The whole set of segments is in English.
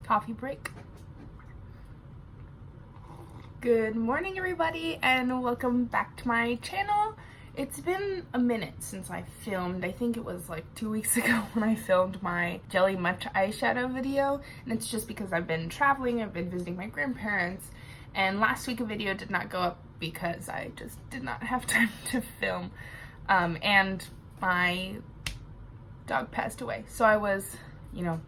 coffee break. Good morning everybody and welcome back to my channel. It's been a minute since I filmed. I think it was like 2 weeks ago when I filmed my Jelly Much eyeshadow video, and it's just because I've been traveling, I've been visiting my grandparents, and last week a video did not go up because I just did not have time to film, and my dog passed away, so I was, you know,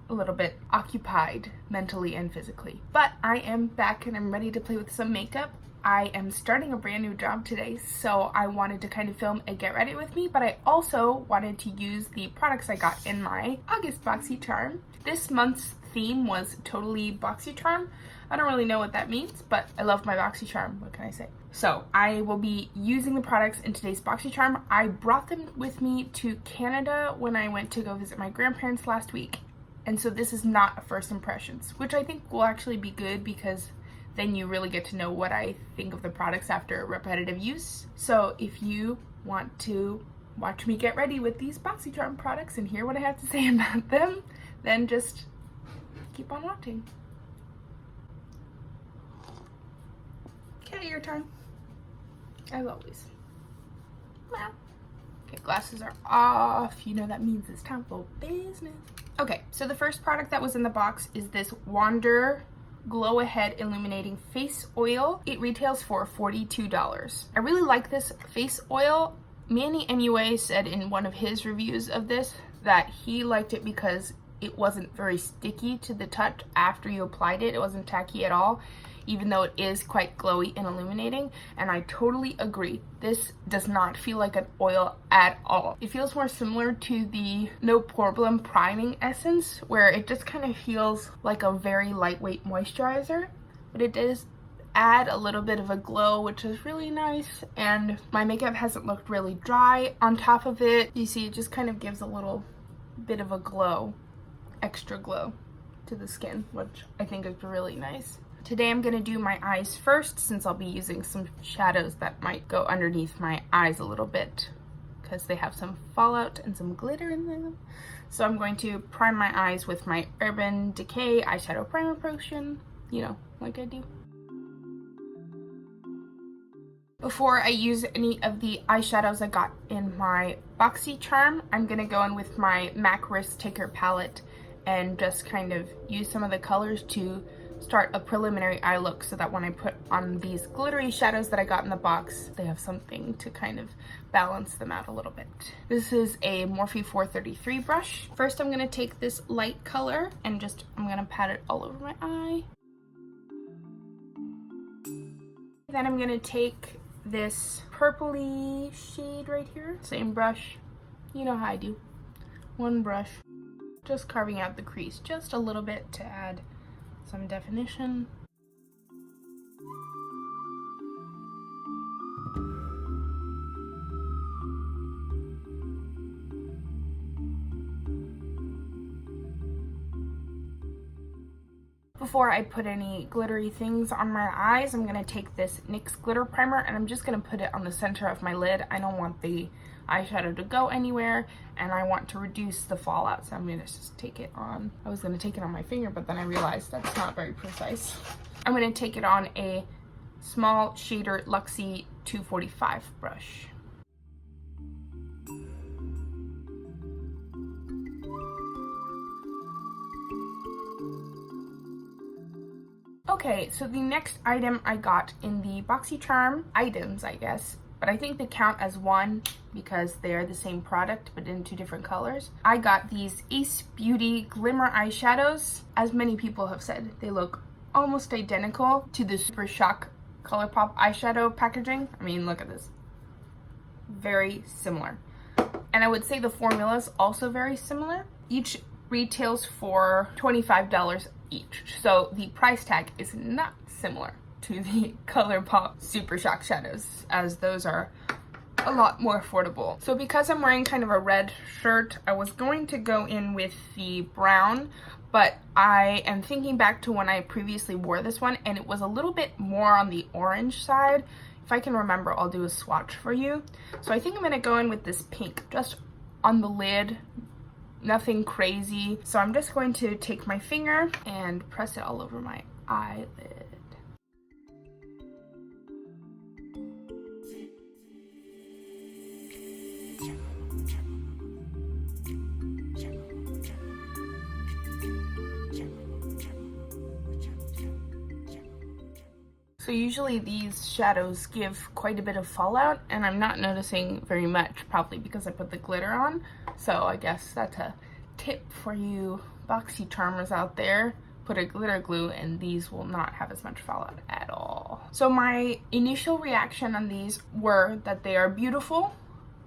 a little bit occupied mentally and physically. But I am back and I'm ready to play with some makeup. I am starting a brand new job today, so I wanted to kind of film a get ready with me, but I also wanted to use the products I got in my August Boxycharm. This month's theme was totally Boxycharm. I don't really know what that means, but I love my Boxycharm, what can I say? So I will be using the products in today's Boxycharm. I brought them with me to Canada when I went to go visit my grandparents last week. And so this is not a first impressions, which I think will actually be good because then you really get to know what I think of the products after repetitive use. So if you want to watch me get ready with these Boxycharm products and hear what I have to say about them, then just keep on watching. Cat ear time, as always. Meow. Okay, glasses are off. You know that means it's time for business. Okay, so the first product that was in the box is this Wander Glow Ahead Illuminating Face Oil. It retails for $42. I really like this face oil. Manny MUA said in one of his reviews of this that he liked it because it wasn't very sticky to the touch after you applied it. It wasn't tacky at all, even though it is quite glowy and illuminating, and I totally agree. This does not feel like an oil at all. It feels more similar to the No Problem Priming Essence, where it just kind of feels like a very lightweight moisturizer, but it does add a little bit of a glow, which is really nice, and my makeup hasn't looked really dry. On top of it, you see it just kind of gives a little bit of a glow, extra glow to the skin, which I think is really nice. Today I'm going to do my eyes first, since I'll be using some shadows that might go underneath my eyes a little bit because they have some fallout and some glitter in them. So I'm going to prime my eyes with my Urban Decay Eyeshadow Primer Potion, you know, like I do. Before I use any of the eyeshadows I got in my Boxycharm, I'm going to go in with my MAC Risk Taker palette and just kind of use some of the colors to start a preliminary eye look, so that when I put on these glittery shadows that I got in the box, they have something to kind of balance them out a little bit. This is a Morphe 433 brush. First I'm going to take this light color and I'm going to pat it all over my eye. Then I'm going to take this purpley shade right here, same brush, you know how I do, one brush, just carving out the crease just a little bit to add some definition. Before I put any glittery things on my eyes, I'm going to take this NYX Glitter Primer and I'm just going to put it on the center of my lid. I don't want the eyeshadow to go anywhere and I want to reduce the fallout, so I'm going to just take it on. I was going to take it on my finger, but then I realized that's not very precise. I'm going to take it on a small shader Luxie 245 brush. Okay, so the next item I got in the Boxycharm, items I guess, but I think they count as one because they're the same product but in two different colors. I got these Ace Beauty Glimmer eyeshadows. As many people have said, they look almost identical to the Super Shock ColourPop eyeshadow packaging. I mean, look at this. Very similar. And I would say the formula is also very similar. Each retails for $25 each, so the price tag is not similar to the ColourPop Super Shock shadows, as those are a lot more affordable. So because I'm wearing kind of a red shirt, I was going to go in with the brown, but I am thinking back to when I previously wore this one and it was a little bit more on the orange side. If I can remember, I'll do a swatch for you. So I think I'm going to go in with this pink just on the lid, nothing crazy. So I'm just going to take my finger and press it all over my eyelid. So usually these shadows give quite a bit of fallout, and I'm not noticing very much, probably because I put the glitter on. So I guess that's a tip for you Boxycharmers out there. Put a glitter glue and these will not have as much fallout at all. So my initial reaction on these were that they are beautiful,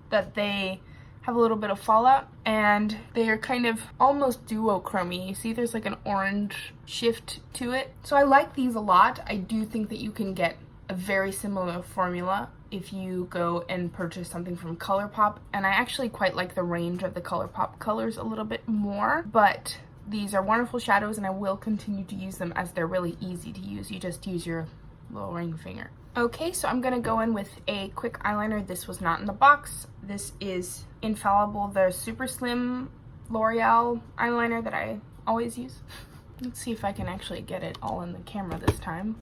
that they have a little bit of fallout, and they are kind of almost duochromy. You see there's like an orange shift to it. So I like these a lot. I do think that you can get a very similar formula if you go and purchase something from ColourPop, and I actually quite like the range of the ColourPop colors a little bit more, but these are wonderful shadows and I will continue to use them as they're really easy to use. You just use your little ring finger. Okay, so I'm gonna go in with a quick eyeliner. This was not in the box. This is Infallible, the SuperSlim L'Oreal eyeliner that I always use. Let's see if I can actually get it all in the camera this time.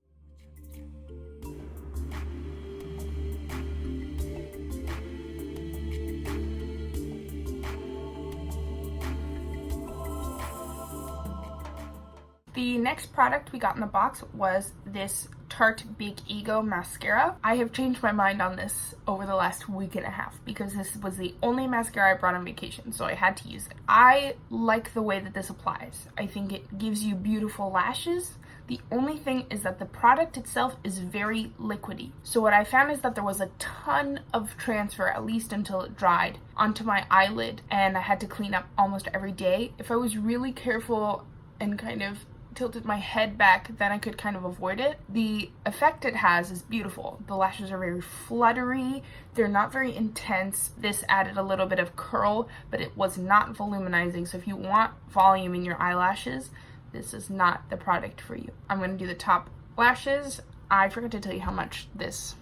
The next product we got in the box was this Tarte Big Ego Mascara. I have changed my mind on this over the last week and a half because this was the only mascara I brought on vacation, so I had to use it. I like the way that this applies. I think it gives you beautiful lashes. The only thing is that the product itself is very liquidy. So what I found is that there was a ton of transfer, at least until it dried, onto my eyelid, and I had to clean up almost every day. If I was really careful and kind of tilted my head back, then I could kind of avoid it. The effect it has is beautiful. The lashes are very fluttery. They're not very intense. This added a little bit of curl, but it was not voluminizing. So if you want volume in your eyelashes, this is not the product for you. I'm going to do the top lashes. I forgot to tell you how much this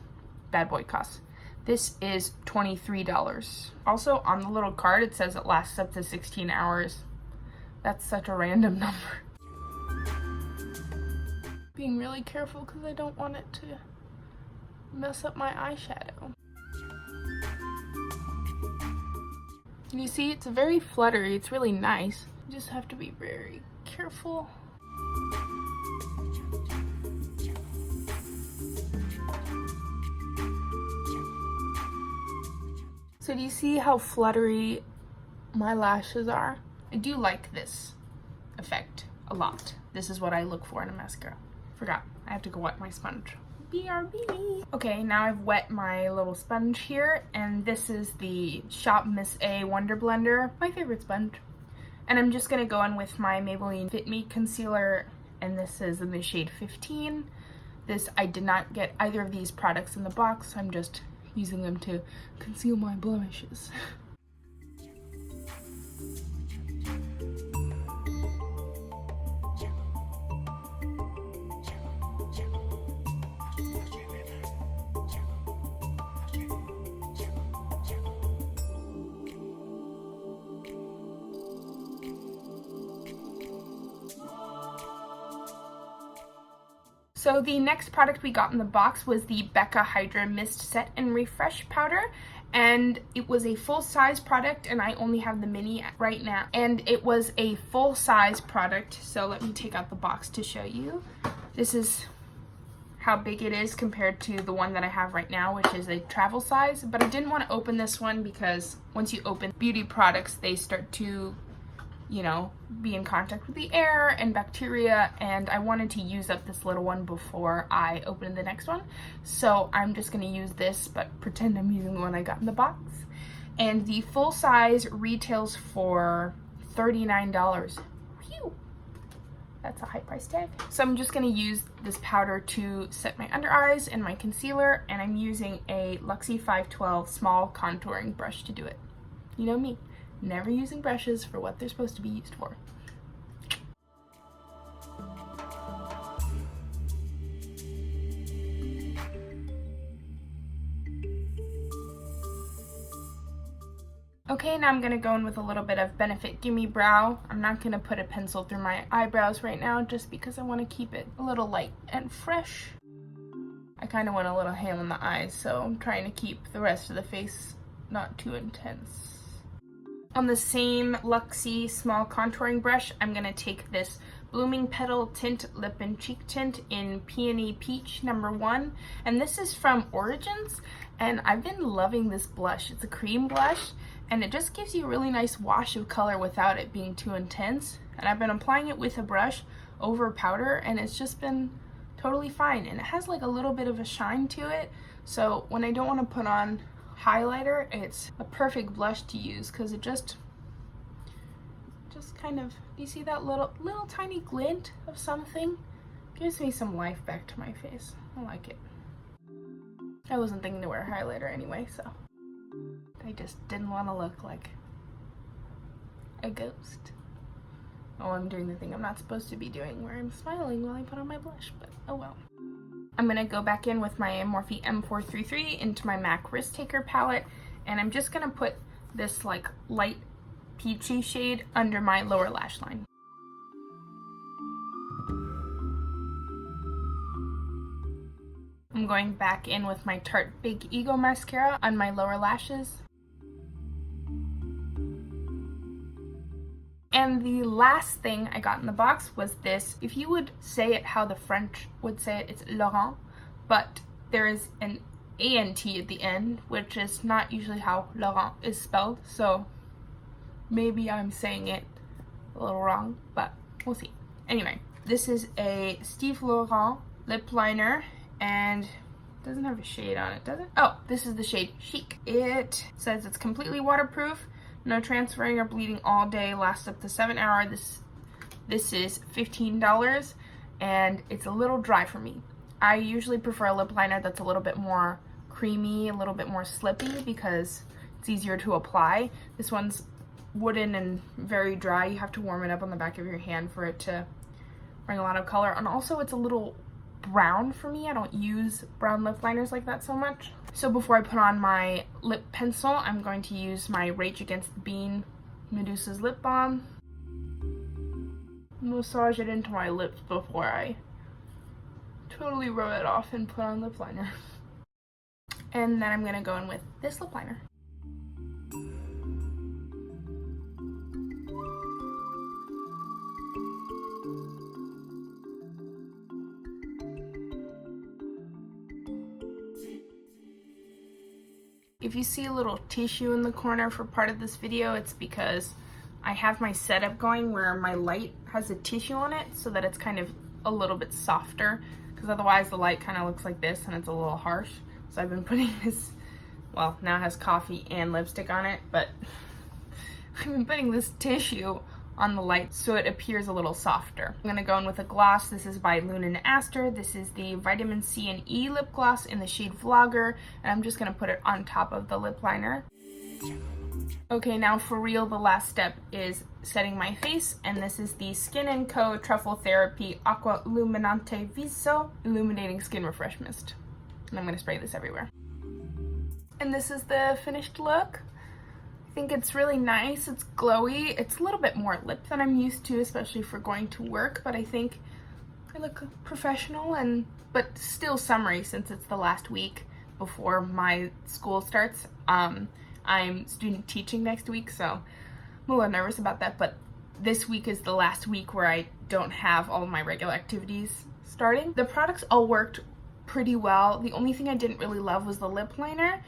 bad boy costs. This is $23. Also, on the little card, it says it lasts up to 16 hours. That's such a random number. Being really careful because I don't want it to mess up my eyeshadow. You see, it's very fluttery. It's really nice. You just have to be very careful. So do you see how fluttery my lashes are? I do like this effect a lot. This is what I look for in a mascara. Forgot, I have to go wet my sponge. BRB. Okay, now I've wet my little sponge here, and this is the Shop Miss A Wonder Blender, my favorite sponge. And I'm just gonna go in with my Maybelline Fit Me concealer, and this is in the shade 15. This, I did not get either of these products in the box, so I'm just using them to conceal my blemishes. So the next product we got in the box was the BECCA Hydra-Mist Set and Refresh Powder, and it was a full-size product, and I only have the mini right now. And it was a full-size product, so let me take out the box to show you. This is how big it is compared to the one that I have right now, which is a travel size. But I didn't want to open this one because once you open beauty products, they start to, you know, be in contact with the air and bacteria, and I wanted to use up this little one before I open the next one. So I'm just going to use this, but pretend I'm using the one I got in the box. And the full size retails for $39. Phew! That's a high price tag. So I'm just going to use this powder to set my under eyes and my concealer, and I'm using a Luxie 512 small contouring brush to do it. You know me. Never using brushes for what they're supposed to be used for. Okay, now I'm going to go in with a little bit of Benefit GimMe Brow. I'm not going to put a pencil through my eyebrows right now just because I want to keep it a little light and fresh. I kind of want a little ham on the eyes, so I'm trying to keep the rest of the face not too intense. On the same Luxie small contouring brush, I'm going to take this Blooming Petal Tint Lip and Cheek Tint in Peony Peach #1. And this is from Origins, and I've been loving this blush. It's a cream blush, and it just gives you a really nice wash of color without it being too intense. And I've been applying it with a brush over powder, and it's just been totally fine. And it has like a little bit of a shine to it, so when I don't want to put on highlighter, it's a perfect blush to use because it just kind of, do you see that little tiny glint of something? Gives me some life back to my face. I like it. I wasn't thinking to wear highlighter anyway, so I just didn't want to look like a ghost. Oh, I'm doing the thing I'm not supposed to be doing where I'm smiling while I put on my blush, but oh well. I'm going to go back in with my Morphe M433 into my MAC Risk Taker palette, and I'm just going to put this like light peachy shade under my lower lash line. I'm going back in with my Tarte Big Ego Mascara on my lower lashes. And the last thing I got in the box was this. If you would say it how the French would say it, it's Laurent, but there is an A-N-T at the end, which is not usually how Laurent is spelled, so maybe I'm saying it a little wrong, but we'll see. Anyway, this is a Steve Laurent lip liner, and it doesn't have a shade on it, does it? Oh, this is the shade Chic. It says it's completely waterproof, no transferring or bleeding all day, lasts up to 7 hours. This is $15, and it's a little dry for me. I usually prefer a lip liner that's a little bit more creamy, a little bit more slippy, because it's easier to apply. This one's wooden and very dry. You have to warm it up on the back of your hand for it to bring a lot of color, and also it's a little brown for me. I don't use brown lip liners like that so much. So before I put on my lip pencil, I'm going to use my Rage Against the Bean Medusa's lip balm. Massage it into my lips before I totally rub it off and put on lip liner. And then I'm going to go in with this lip liner. If you see a little tissue in the corner for part of this video, it's because I have my setup going where my light has a tissue on it so that it's kind of a little bit softer, because otherwise the light kind of looks like this and it's a little harsh. So I've been putting this, well, now it has coffee and lipstick on it, but I've been putting this tissue on the light so it appears a little softer. I'm gonna go in with a gloss. This is by Luna & Aster. This is the Vitamin C and E lip gloss in the shade Vlogger, and I'm just gonna put it on top of the lip liner. Okay, now for real, the last step is setting my face, and this is the Skin & Co. Truffle Therapy Aqua Illuminante Viso Illuminating Skin Refresh Mist. And I'm gonna spray this everywhere. And this is the finished look. I think it's really nice. It's glowy. It's a little bit more lip than I'm used to, especially for going to work, but I think I look professional but still summery since it's the last week before my school starts. I'm student teaching next week, so I'm a little nervous about that, but this week is the last week where I don't have all of my regular activities starting. The products all worked pretty well. The only thing I didn't really love was the lip liner.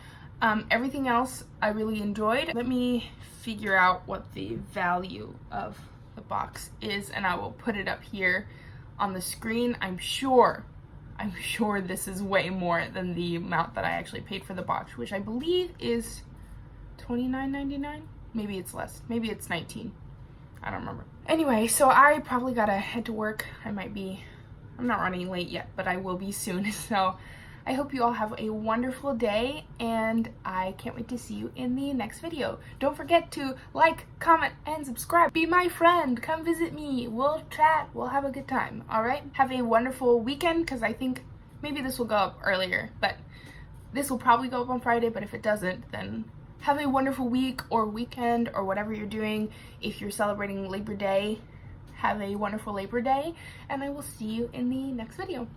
Everything else I really enjoyed. Let me figure out what the value of the box is, and I will put it up here on the screen. I'm sure this is way more than the amount that I actually paid for the box, which I believe is $29.99. Maybe it's less. Maybe it's $19. I don't remember. Anyway, so I probably gotta head to work. I'm not running late yet, but I will be soon. So I hope you all have a wonderful day, and I can't wait to see you in the next video. Don't forget to like, comment, and subscribe. Be my friend. Come visit me. We'll chat. We'll have a good time. All right? Have a wonderful weekend, because I think maybe this will go up earlier, but this will probably go up on Friday, but if it doesn't, then have a wonderful week or weekend or whatever you're doing. If you're celebrating Labor Day, have a wonderful Labor Day, and I will see you in the next video.